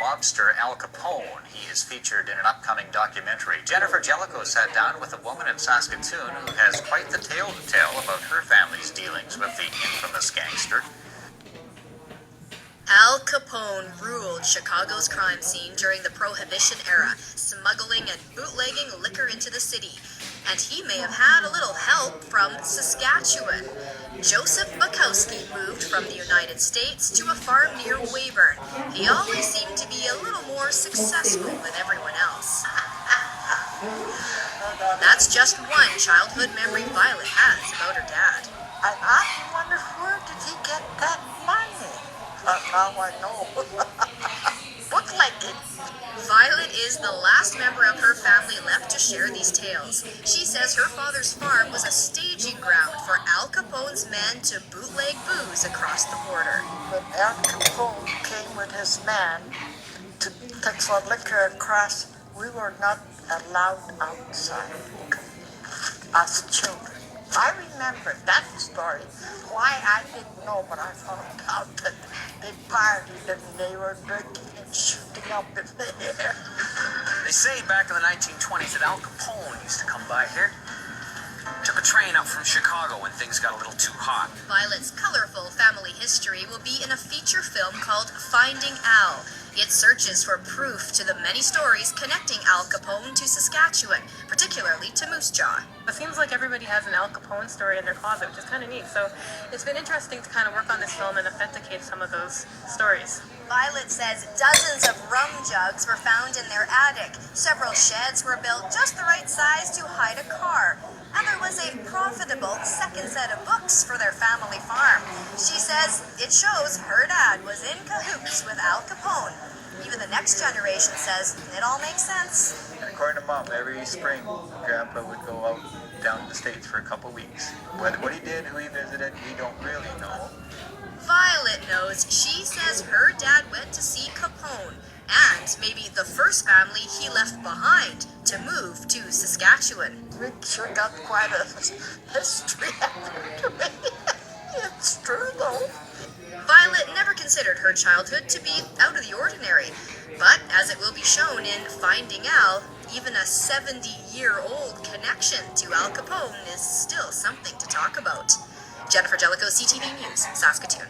mobster Al Capone. He is featured in an upcoming documentary. Jennifer Jellicoe sat down with a woman in Saskatoon who has quite the tale to tell about her family's dealings with the infamous gangster. Al Capone ruled Chicago's crime scene during the Prohibition era, smuggling and bootlegging liquor into the city. And he may have had a little help from Saskatchewan. Joseph Bukowski moved from the United States to a farm near Weyburn. He always seemed to be a little more successful than everyone else. That's just one childhood memory Violet has about her dad. I wonder where did he get that money? Now I know. Look like it. Violet is the last member of her family left to share these tales. She says her father's farm was a staging ground for Al Capone's men to bootleg booze across the border. When Al Capone came with his man to take some liquor across, we were not allowed outside, us children. I remember that story. Why, I didn't know, but I found out that they partied and they were drinking and shooting up in the air. They say back in the 1920s that Al Capone used to come by here. Took a train up from Chicago when things got a little too hot. Violet's colorful family history will be in a feature film called Finding Al. It searches for proof to the many stories connecting Al Capone to Saskatchewan, particularly to Moose Jaw. It seems like everybody has an Al Capone story in their closet, which is kind of neat. So it's been interesting to kind of work on this film and authenticate some of those stories. Violet says dozens of rum jugs were found in their attic. Several sheds were built just the right size to hide a car. And there was a profitable second set of books for their family farm. She says it shows her dad was in cahoots with Al Capone. Even the next generation says it all makes sense. And according to Mom, every spring, Grandpa would go out down to the States for a couple weeks. What he did, who he visited, we don't really know. Violet knows. She says her dad went to see Capone, and maybe the first family he left behind to move to Saskatchewan. We sure got quite a history after me. It's true, though. Violet never considered her childhood to be out of the ordinary, but as it will be shown in Finding Al, even a 70-year-old connection to Al Capone is still something to talk about. Jennifer Jellicoe, CTV News, Saskatoon.